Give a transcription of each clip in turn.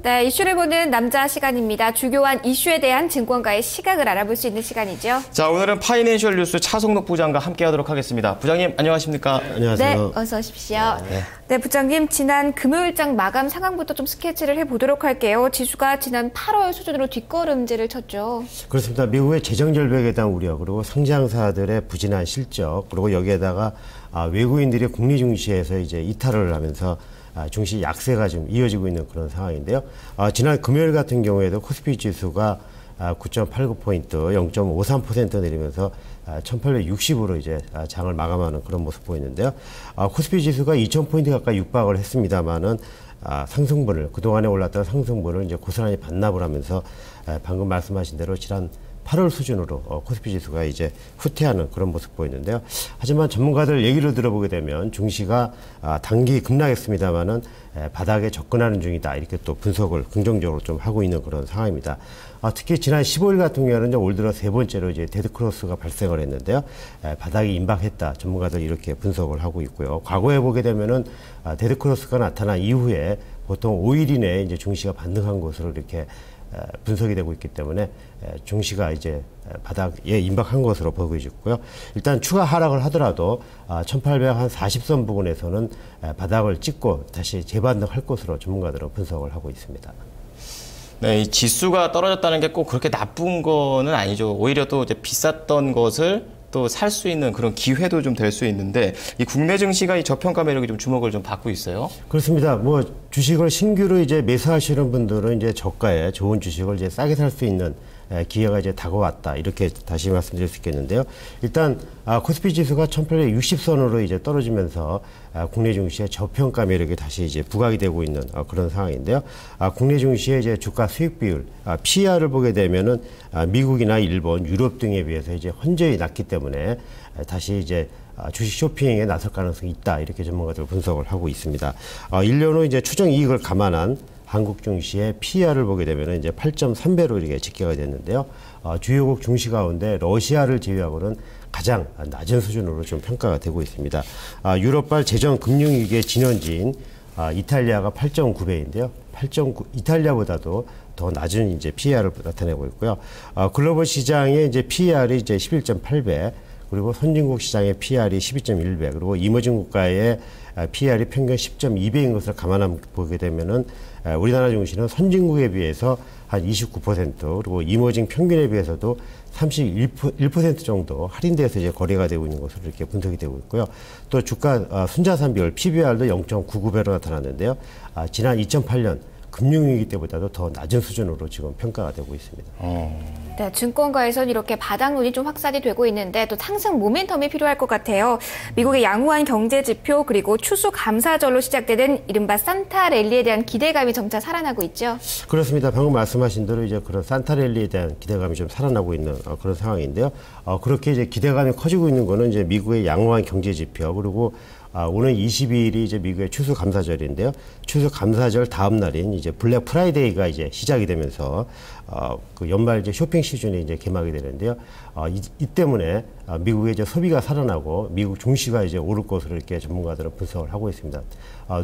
네, 이슈를 보는 남자 시간입니다. 주요한 이슈에 대한 증권가의 시각을 알아볼 수 있는 시간이죠. 자, 오늘은 파이낸셜 뉴스 차성록 부장과 함께하도록 하겠습니다. 부장님, 안녕하십니까? 안녕하세요. 네, 어서 오십시오. 네, 부장님, 지난 금요일장 마감 상황부터 좀 스케치를 해보도록 할게요. 지수가 지난 8월 수준으로 뒷걸음질을 쳤죠. 그렇습니다. 미국의 재정 절벽에 대한 우려, 그리고 상장사들의 부진한 실적, 그리고 여기에다가 외국인들이 국내 증시에서 이제 이탈을 하면서 증시 약세가 좀 이어지고 있는 그런 상황인데요. 지난 금요일 같은 경우에도 코스피 지수가 9.89포인트, 0.53% 내리면서 1860으로 이제 장을 마감하는 그런 모습 보이는데요. 코스피 지수가 2000포인트 가까이 육박을 했습니다만은 상승분을, 그동안에 올랐던 상승분을 이제 고스란히 반납을 하면서 방금 말씀하신 대로 지난 8월 수준으로 코스피 지수가 이제 후퇴하는 그런 모습 보이는데요. 하지만 전문가들 얘기를 들어보게 되면 증시가 단기 급락했습니다만은 바닥에 접근하는 중이다, 이렇게 또 분석을 긍정적으로 좀 하고 있는 그런 상황입니다. 특히 지난 15일 같은 경우에는 올 들어 세 번째로 이제 데드크로스가 발생을 했는데요. 바닥이 임박했다, 전문가들 이렇게 분석을 하고 있고요. 과거에 보게 되면은 데드크로스가 나타난 이후에 보통 5일 이내에 이제 증시가 반등한 것으로 이렇게 분석이 되고 있기 때문에 증시가 이제 바닥에 임박한 것으로 보여지고요. 일단 추가 하락을 하더라도 1840선 부근에서는 바닥을 찍고 다시 재반등할 것으로 전문가들은 분석을 하고 있습니다. 네, 이 지수가 떨어졌다는 게 꼭 그렇게 나쁜 거는 아니죠. 오히려 또 이제 비쌌던 것을 또 살 수 있는 그런 기회도 좀 될 수 있는데, 이 국내 증시가 이 저평가 매력이 좀 주목을 좀 받고 있어요. 그렇습니다. 뭐 주식을 신규로 이제 매수하시는 분들은 이제 저가에 좋은 주식을 이제 싸게 살 수 있는 기회가 이제 다가왔다, 이렇게 다시 말씀드릴 수 있겠는데요. 일단 코스피 지수가 1860선으로 이제 떨어지면서 국내 증시의 저평가 매력이 다시 이제 부각이 되고 있는 그런 상황인데요. 국내 증시의 이제 주가 수익 비율, PER을 보게 되면은 미국이나 일본, 유럽 등에 비해서 이제 현저히 낮기 때문에 다시 이제 주식 쇼핑에 나설 가능성이 있다, 이렇게 전문가들 분석을 하고 있습니다. 1년 후 이제 추정 이익을 감안한 한국 증시의 PER을 보게 되면 이제 8.3배로 이렇게 집계가 됐는데요. 주요국 증시 가운데 러시아를 제외하고는 가장 낮은 수준으로 좀 평가가 되고 있습니다. 유럽발 재정 금융위기의 진원지인 이탈리아가 8.9배인데요. 8.9, 이탈리아보다도 더 낮은 이제 PER을 나타내고 있고요. 글로벌 시장의 이제 PER이 이제 11.8배, 그리고 선진국 시장의 PER이 12.1배, 그리고 이머징 국가의 PER이 평균 10.2배인 것을 감안하면 보게 되면은 우리나라 증시는 선진국에 비해서 한 29%, 그리고 이머징 평균에 비해서도 31% 정도 할인돼서 이제 거래가 되고 있는 것으로 이렇게 분석이 되고 있고요. 또 주가 순자산 비율 PBR도 0.99배로 나타났는데요. 지난 2008년 금융위기 때보다도 더 낮은 수준으로 지금 평가가 되고 있습니다. 네, 증권가에서는 이렇게 바닥론이 좀 확산이 되고 있는데 또 상승 모멘텀이 필요할 것 같아요. 미국의 양호한 경제 지표, 그리고 추수 감사절로 시작되는 이른바 산타 랠리에 대한 기대감이 점차 살아나고 있죠. 그렇습니다. 방금 말씀하신 대로 이제 그런 산타 랠리에 대한 기대감이 좀 살아나고 있는 그런 상황인데요. 그렇게 이제 기대감이 커지고 있는 거는 이제 미국의 양호한 경제 지표, 그리고 오늘 22일이 이제 미국의 추수 감사절인데요. 추수 감사절 다음 날인 이제 블랙 프라이데이가 이제 시작이 되면서 그 연말 이제 쇼핑 시즌이 이제 개막이 되는데요. 이 때문에 미국의 이제 소비가 살아나고 미국 증시가 이제 오를 것으로 이렇게 전문가들은 분석을 하고 있습니다.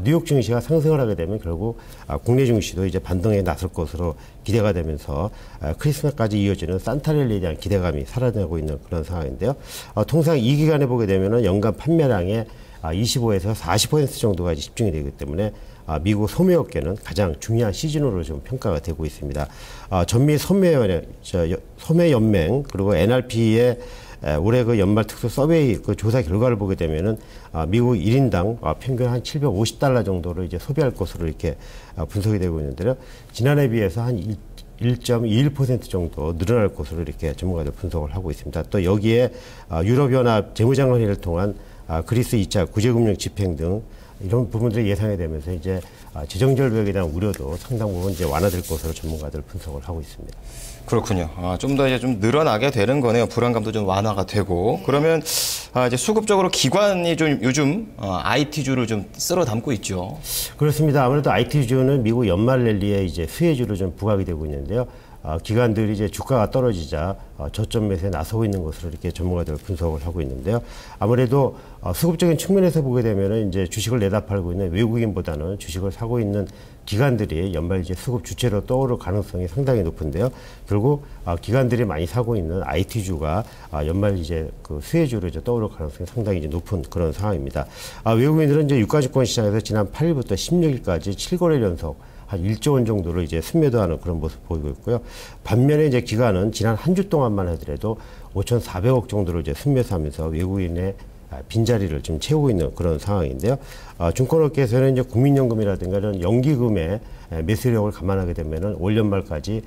뉴욕 증시가 상승을 하게 되면 결국 국내 증시도 이제 반등에 나설 것으로 기대가 되면서 크리스마스까지 이어지는 산타랠리에 대한 기대감이 살아나고 있는 그런 상황인데요. 통상 이 기간에 보게 되면은 연간 판매량의 25에서 40% 정도가 이제 집중이 되기 때문에 미국 소매업계는 가장 중요한 시즌으로 좀 평가가 되고 있습니다. 전미 소매연맹 그리고 NRP의 올해 그 연말 특수 서베이 그 조사 결과를 보게 되면은 미국 1인당 평균 한 $750 정도를 이제 소비할 것으로 이렇게 분석이 되고 있는데요. 지난해 비해서 한 1.21% 정도 늘어날 것으로 이렇게 전문가들 분석을 하고 있습니다. 또 여기에 유럽연합 재무장관회의를 통한 그리스 2차 구제금융 집행 등 이런 부분들이 예상이 되면서 이제 재정 절벽에 대한 우려도 상당 부분 이제 완화될 것으로 전문가들 분석을 하고 있습니다. 그렇군요. 좀 더 이제 좀 늘어나게 되는 거네요. 불안감도 좀 완화가 되고. 그러면 이제 수급적으로 기관이 좀 요즘 IT주를 좀 쓸어 담고 있죠. 그렇습니다. 아무래도 IT주는 미국 연말 랠리에 이제 수혜주로 좀 부각이 되고 있는데요. 기관들이 이제 주가가 떨어지자 저점 매수에 나서고 있는 것으로 이렇게 전문가들 분석을 하고 있는데요. 아무래도 수급적인 측면에서 보게 되면은 이제 주식을 내다 팔고 있는 외국인보다는 주식을 사고 있는 기관들이 연말 이제 수급 주체로 떠오를 가능성이 상당히 높은데요. 결국 기관들이 많이 사고 있는 IT주가 연말 이제 그 수혜주로 이제 떠오를 가능성이 상당히 이제 높은 그런 상황입니다. 외국인들은 이제 유가증권 시장에서 지난 8일부터 16일까지 7거래일 연속 한 1조 원 정도를 이제 순매도하는 그런 모습 보이고 있고요. 반면에 이제 기관은 지난 한 주 동안만 하더라도 5,400억 정도를 이제 순매수하면서 외국인의 빈자리를 좀 채우고 있는 그런 상황인데요. 증권업계에서는 이제 국민연금이라든가 이런 연기금의 매수력을 감안하게 되면은 올 연말까지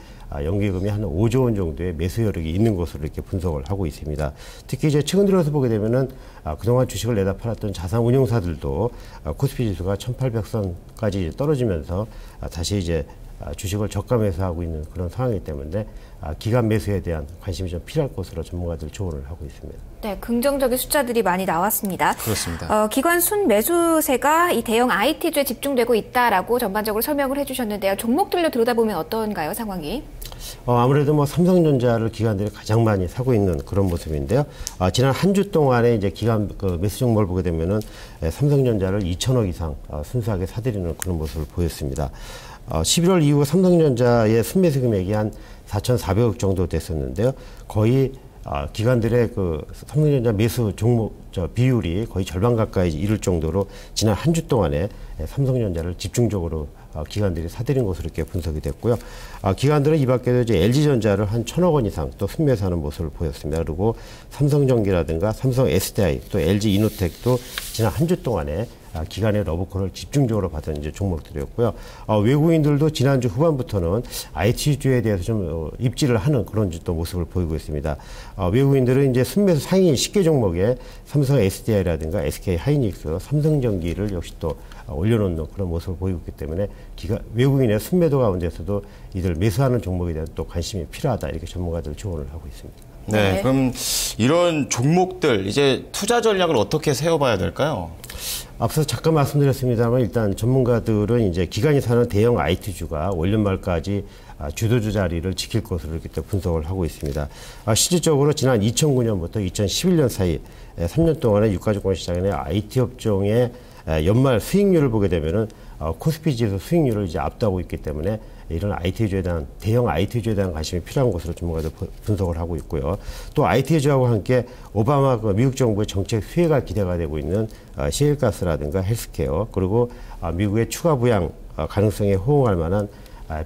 연기금이 한 5조 원 정도의 매수 여력이 있는 것으로 이렇게 분석을 하고 있습니다. 특히 이제 최근 들어서 보게 되면은 그동안 주식을 내다 팔았던 자산운용사들도 코스피 지수가 1,800선까지 떨어지면서 다시 이제 주식을 저가 매수하고 있는 그런 상황이기 때문에 기관 매수에 대한 관심이 좀 필요할 것으로 전문가들 조언을 하고 있습니다. 네, 긍정적인 숫자들이 많이 나왔습니다. 그렇습니다. 기관 순매수세가 이 대형 IT주에 집중되고 있다라고 전반적으로 설명을 해주셨는데요. 종목들로 들여다보면 어떤가요, 상황이? 아무래도 뭐 삼성전자를 기관들이 가장 많이 사고 있는 그런 모습인데요. 지난 한 주 동안에 이제 기관 그 매수 종목을 보게 되면은 삼성전자를 2,000억 이상 순수하게 사들이는 그런 모습을 보였습니다. 11월 이후 삼성전자의 순매수 금액이 한 4,400억 정도 됐었는데요. 거의 기관들의 그 삼성전자 매수 종목 비율이 거의 절반 가까이 이를 정도로 지난 한 주 동안에 삼성전자를 집중적으로 기관들이 사들인 것으로 이렇게 분석이 됐고요. 기관들은 이 밖에도 이제 LG전자를 한 1,000억 원 이상 또 순매수하는 모습을 보였습니다. 그리고 삼성전기라든가 삼성 SDI 또 LG 이노텍도 지난 한 주 동안에 기관의 러브콜을 집중적으로 받은 이제 종목들이었고요. 외국인들도 지난주 후반부터는 IT주에 대해서 좀 입지를 하는 그런 또 모습을 보이고 있습니다. 외국인들은 이제 순매수 상위 10개 종목에 삼성 SDI라든가 SK 하이닉스, 삼성전기를 역시 또 올려놓는 그런 모습을 보이고 있기 때문에 외국인의 순매도 가운데서도 이들 매수하는 종목에 대한 또 관심이 필요하다 이렇게 전문가들 조언을 하고 있습니다. 네, 그럼 이런 종목들 이제 투자 전략을 어떻게 세워봐야 될까요? 앞서 잠깐 말씀드렸습니다만 일단 전문가들은 이제 기관이 사는 대형 IT주가 올 연말까지 주도주 자리를 지킬 것으로 이렇게 또 분석을 하고 있습니다. 실질적으로 지난 2009년부터 2011년 사이 3년 동안의 유가증권 시장의 IT 업종의 연말 수익률을 보게 되면은 코스피 지수 수익률을 이제 앞두고 있기 때문에 이런 IT주에 대한 대형 IT주에 대한 관심이 필요한 것으로 전문가들 분석을 하고 있고요. 또 IT주하고 함께 오바마 미국 정부의 정책 수혜가 기대가 되고 있는 시일가스라든가 헬스케어 그리고 미국의 추가 부양 가능성에 호응할 만한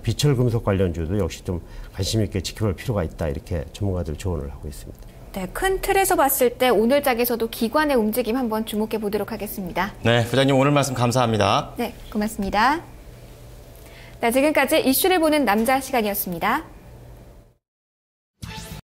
비철금속 관련주도 역시 좀 관심 있게 지켜볼 필요가 있다 이렇게 전문가들 조언을 하고 있습니다. 네, 큰 틀에서 봤을 때 오늘 장에서도 기관의 움직임 한번 주목해 보도록 하겠습니다. 네, 부장님 오늘 말씀 감사합니다. 네, 고맙습니다. 네, 지금까지 이슈를 보는 남자 시간이었습니다.